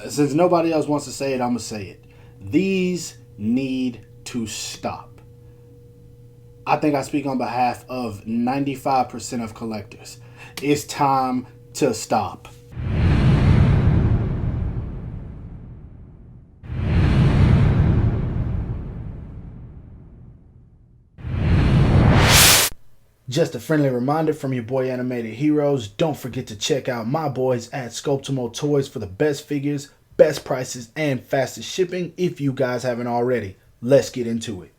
Since nobody else wants to say it, I'm going to say it. These need to stop. I think I speak on behalf of 95% of collectors. It's time to stop. Just a friendly reminder from your boy Animated Heroes, don't forget to check out my boys at Sculptimo Toys for the best figures, best prices, and fastest shipping if you guys haven't already. Let's get into it.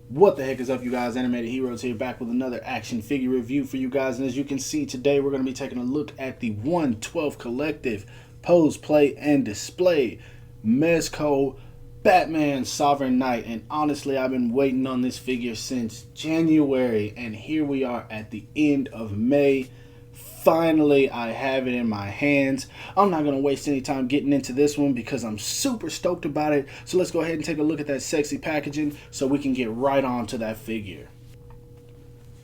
What the heck is up, you guys? Animated Heroes here, back with another action figure review for you guys. And as you can see today, we're going to be taking a look at the 112 Collective Pose, Play, and Display MEZCO Batman Sovereign Knight. And honestly, I've been waiting on this figure since January, and here we are at the end of May. Finally, I have it in my hands. I'm not going to waste any time getting into this one because I'm super stoked about it. So let's go ahead and take a look at that sexy packaging so we can get right on to that figure.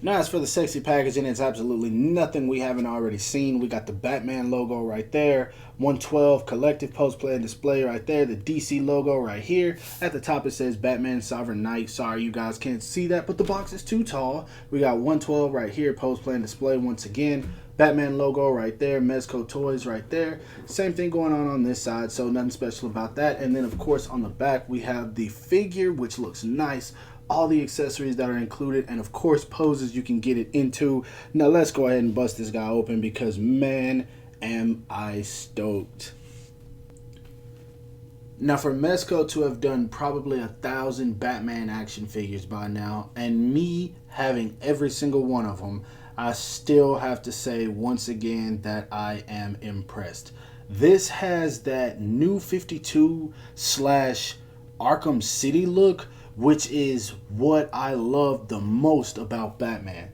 Now, as for the sexy packaging, it's absolutely nothing we haven't already seen. We got the Batman logo right there, 112 Collective Post Play and Display right there, the DC logo right here. At the top, it says Batman Sovereign Knight. Sorry, you guys can't see that, but the box is too tall. We got 112 right here, Post Play and Display once again. Batman logo right there, MEZCO Toys right there. Same thing going on this side, so nothing special about that. And then, of course, on the back, we have the figure, which looks nice. All the accessories that are included, and of course poses you can get it into. Now let's go ahead and bust this guy open because man am I stoked. Now for MEZCO to have done probably 1,000 Batman action figures by now, and me having every single one of them, I still have to say once again that I am impressed. This has that new 52 / Arkham City look, which is what I love the most about Batman.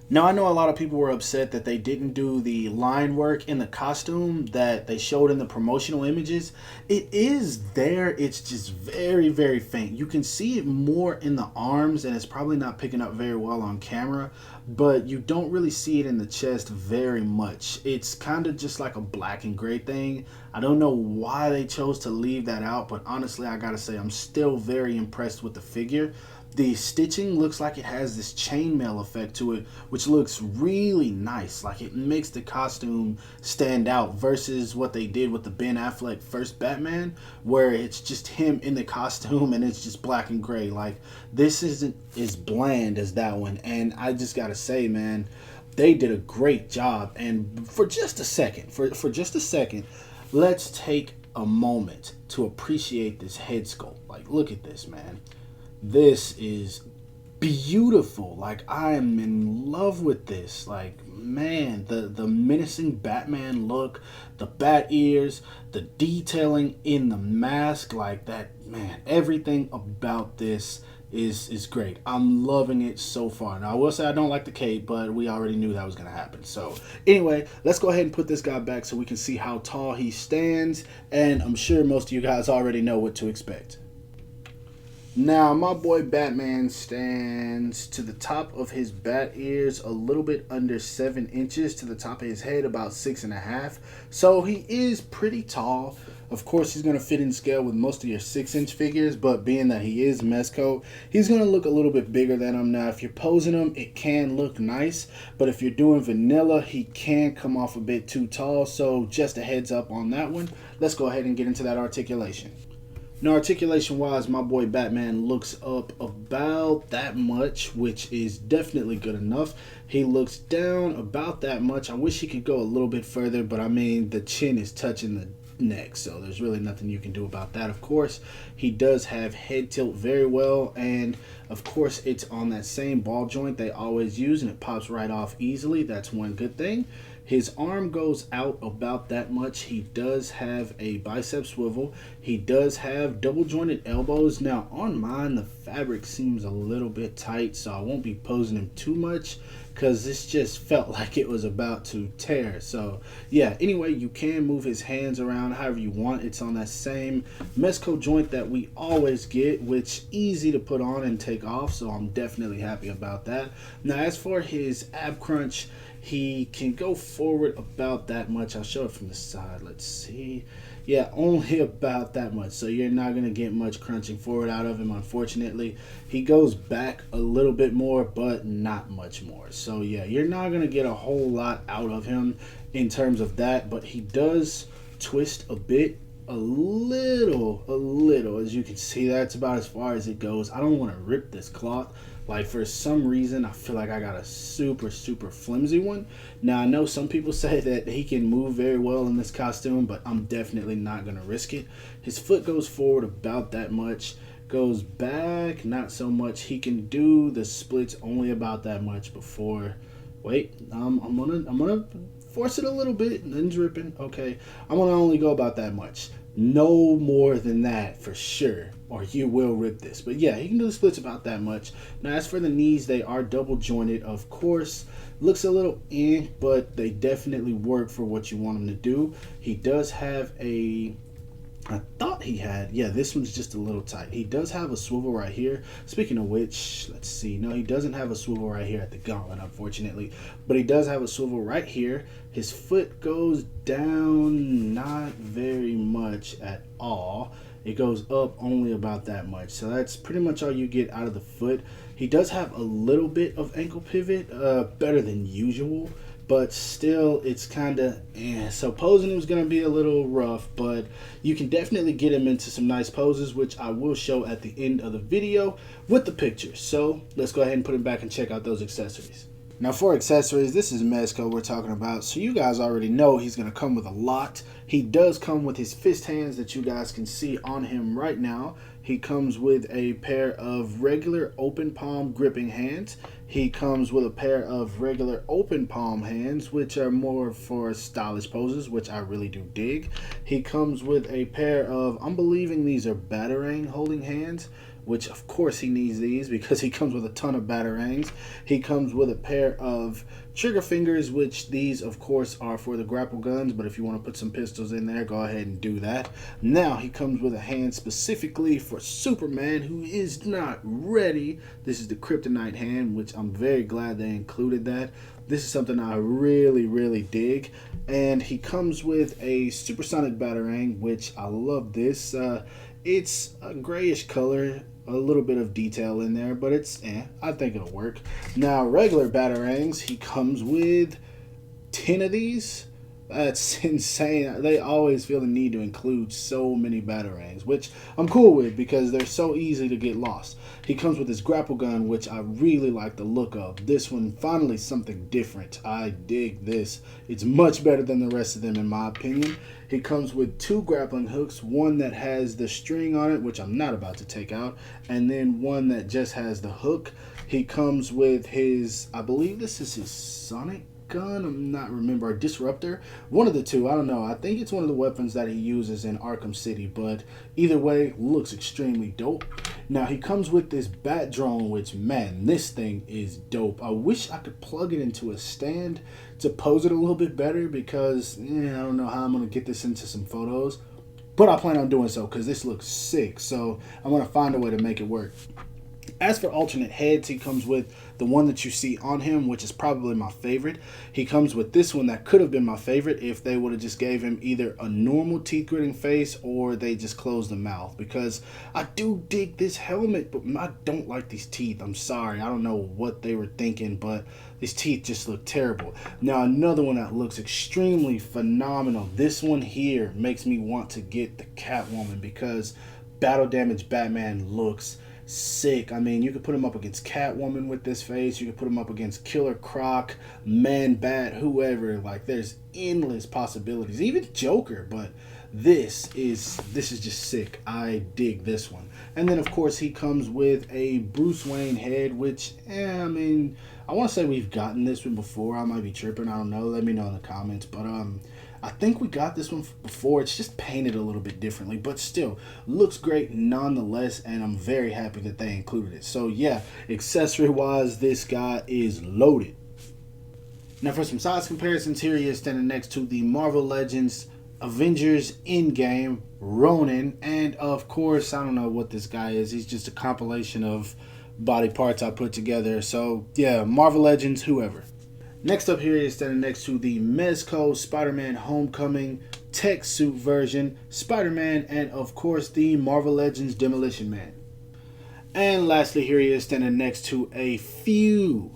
Now, I know a lot of people were upset that they didn't do the line work in the costume that they showed in the promotional images. It is there, it's just very, very faint. You can see it more in the arms, and it's probably not picking up very well on camera, but you don't really see it in the chest very much. It's kind of just like a black and gray thing. I don't know why they chose to leave that out, but honestly, I gotta say, I'm still very impressed with the figure. The stitching looks like it has this chainmail effect to it, which looks really nice. Like, it makes the costume stand out versus what they did with the Ben Affleck first Batman, where it's just him in the costume and it's just black and gray. Like, this isn't as bland as that one. And I just gotta say, man, they did a great job. And for just a second, let's take a moment to appreciate this head sculpt. Like, look at this, man. This is beautiful. Like, I am in love with this. Like, man, the menacing Batman look, the bat ears, the detailing in the mask, like that, man, everything about this is great. I'm loving it so far. Now, I will say I don't like the cape, but we already knew that was going to happen. So anyway, let's go ahead and put this guy back so we can see how tall he stands, and I'm sure most of you guys already know what to expect. Now, my boy Batman stands to the top of his bat ears a little bit under 7 inches, to the top of his head about 6.5. So he is pretty tall. Of course, he's going to fit in scale with most of your 6-inch figures, but being that he is MEZCO, he's going to look a little bit bigger than him. Now, if you're posing him, it can look nice, but if you're doing vanilla, he can come off a bit too tall. So just a heads up on that one. Let's go ahead and get into that articulation. Now, articulation wise, my boy Batman looks up about that much, which is definitely good enough. He looks down about that much. I wish he could go a little bit further, but I mean, the chin is touching the neck, so there's really nothing you can do about that. Of course, he does have head tilt very well, and of course, it's on that same ball joint they always use, and it pops right off easily. That's one good thing. His arm goes out about that much. He does have a bicep swivel. He does have double jointed elbows. Now, on mine, the fabric seems a little bit tight, so I won't be posing him too much because this just felt like it was about to tear. So yeah, anyway, you can move his hands around however you want. It's on that same MEZCO joint that we always get, which easy to put on and take off, so I'm definitely happy about that. Now, as for his ab crunch, He can go forward about that much. I'll show it from the side. Let's see. Yeah, only about that much. So you're not going to get much crunching forward out of him, unfortunately. He goes back a little bit more, but not much more. So yeah, you're not going to get a whole lot out of him in terms of that, but he does twist a bit, a little. As you can see, that's about as far as it goes. I don't want to rip this cloth. Like, for some reason, I feel like I got a super flimsy one. Now, I know some people say that he can move very well in this costume, but I'm definitely not going to risk it. His foot goes forward about that much, goes back not so much. He can do the splits only about that much before. Wait, I'm gonna force it a little bit, and then dripping. Okay, I'm gonna only go about that much. No more than that for sure, or you will rip this. But yeah, he can do the splits about that much. Now, as for the knees, they are double jointed, of course. Looks a little but they definitely work for what you want him to do. He does have I thought he had, yeah, this one's just a little tight. He does have a swivel right here. Speaking of which, let's see. No, he doesn't have a swivel right here at the gauntlet, unfortunately. But he does have a swivel right here. His foot goes down not very much at all. It goes up only about that much. So that's pretty much all you get out of the foot. He does have a little bit of ankle pivot, better than usual. But still, it's kind of So posing was going to be a little rough, but you can definitely get him into some nice poses, which I will show at the end of the video with the pictures. So let's go ahead and put him back and check out those accessories. Now, for accessories, this is MEZCO we're talking about. So you guys already know he's going to come with a lot. He does come with his fist hands that you guys can see on him right now. He comes with a pair of regular open palm gripping hands. He comes with a pair of regular open palm hands, which are more for stylish poses, which I really do dig. He comes with a pair of, I'm believing these are batarang holding hands, which of course he needs these because he comes with a ton of batarangs. He comes with a pair of trigger fingers, which these of course are for the grapple guns, but if you want to put some pistols in there, go ahead and do that. Now he comes with a hand specifically for Superman, who is not ready. This is the Kryptonite hand, which I'm very glad they included that. This is something I really dig. And he comes with a supersonic batarang, which I love this. It's a grayish color, a little bit of detail in there, but it's I think it'll work. Now, regular batarangs, he comes with 10 of these. That's insane. They always feel the need to include so many batarangs, which I'm cool with because they're so easy to get lost. He comes with his grapple gun, which I really like the look of. This one, finally something different. I dig this. It's much better than the rest of them in my opinion. He comes with 2 grappling hooks, one that has the string on it, which I'm not about to take out, and then one that just has the hook. He comes with his, I believe this is his sonic gun, I'm not remember, a disruptor, one of the two, I don't know. I think it's one of the weapons that he uses in Arkham City, but either way, looks extremely dope. Now he comes with this bat drone, which, man, this thing is dope. I wish I could plug it into a stand to pose it a little bit better because I don't know how I'm gonna get this into some photos, but I plan on doing so because this looks sick, so I'm gonna find a way to make it work. As for alternate heads, he comes with the one that you see on him, which is probably my favorite. He comes with this one that could have been my favorite if they would have just gave him either a normal teeth gritting face or they just closed the mouth, because I do dig this helmet, but I don't like these teeth. I'm sorry. I don't know what they were thinking, but these teeth just look terrible. Now, another one that looks extremely phenomenal. This one here makes me want to get the Catwoman because Battle Damage Batman looks sick. I mean, you could put him up against Catwoman with this face. You could put him up against Killer Croc, Man Bat, whoever. Like, there's endless possibilities. Even Joker, but this is just sick. I dig this one. And then, of course, he comes with a Bruce Wayne head, which, I mean, I want to say we've gotten this one before. I might be tripping. I don't know. Let me know in the comments. But, I think we got this one before. It's just painted a little bit differently, but still looks great nonetheless, and I'm very happy that they included it. So yeah, accessory wise, this guy is loaded. Now for some size comparisons, here he is standing next to the Marvel Legends Avengers Endgame Ronin, and of course, I don't know what this guy is. He's just a compilation of body parts I put together. So yeah, Marvel Legends, whoever. Next up here is standing next to the MEZCO Spider-Man Homecoming tech suit version, Spider-Man, and of course the Marvel Legends Demolition Man. And lastly, here he is standing next to a few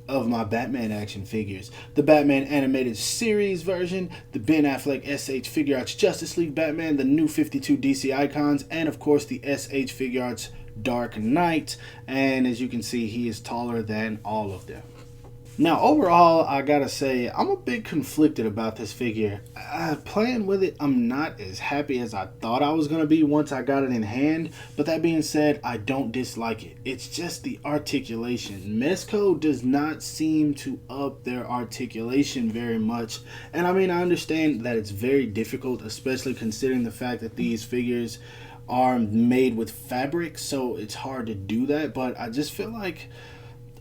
of my Batman action figures. The Batman Animated Series version, the Ben Affleck SH Figure Arts Justice League Batman, the new 52 DC Icons, and of course the SH Figure Arts Dark Knight. And as you can see, he is taller than all of them. Now, overall, I gotta say, I'm a bit conflicted about this figure. Playing with it, I'm not as happy as I thought I was gonna be once I got it in hand. But that being said, I don't dislike it. It's just the articulation. MEZCO does not seem to up their articulation very much. And I mean, I understand that it's very difficult, especially considering the fact that these figures are made with fabric, so it's hard to do that. But I just feel like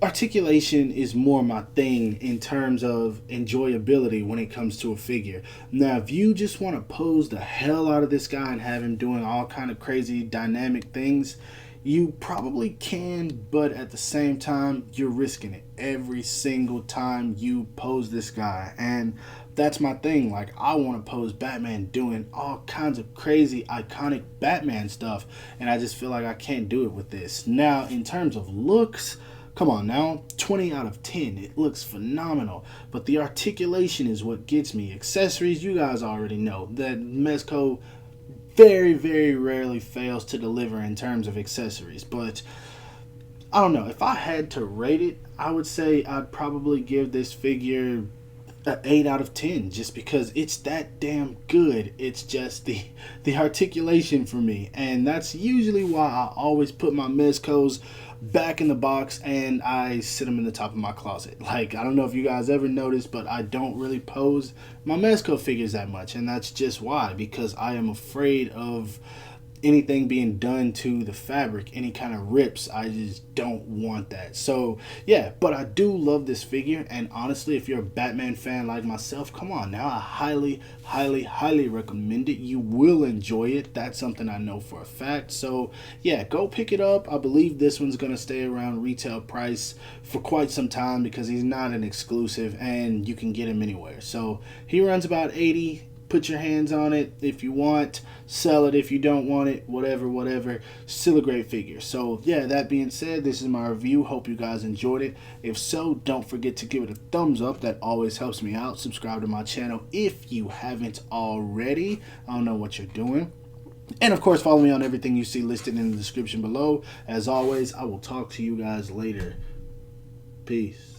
articulation is more my thing in terms of enjoyability when it comes to a figure. Now, if you just want to pose the hell out of this guy and have him doing all kind of crazy dynamic things, you probably can, but at the same time, you're risking it every single time you pose this guy. And that's my thing. Like, I want to pose Batman doing all kinds of crazy iconic Batman stuff, and I just feel like I can't do it with this. Now, in terms of looks, come on now, 20 out of 10. It looks phenomenal. But the articulation is what gets me. Accessories, you guys already know that MEZCO very, very rarely fails to deliver in terms of accessories. But I don't know. If I had to rate it, I would say I'd probably give this figure an 8 out of 10, just because it's that damn good. It's just the articulation for me. And that's usually why I always put my MEZCOs back in the box and I sit them in the top of my closet. Like, I don't know if you guys ever noticed, but I don't really pose my MEZCO figures that much, and that's just why, because I am afraid of anything being done to the fabric, any kind of rips. I just don't want that. So yeah, but I do love this figure, and honestly, if you're a Batman fan like myself, come on now, I highly recommend it. You will enjoy it. That's something I know for a fact. So yeah, go pick it up. I believe this one's gonna stay around retail price for quite some time because he's not an exclusive and you can get him anywhere. So he runs about 80. Put your hands on it if you want, sell it if you don't want it, whatever. Still a great figure. So yeah, that being said, this is my review. Hope you guys enjoyed it. If so, don't forget to give it a thumbs up. That always helps me out. Subscribe to my channel if you haven't already. I don't know what you're doing. And of course, follow me on everything you see listed in the description below. As always, I will talk to you guys later. Peace.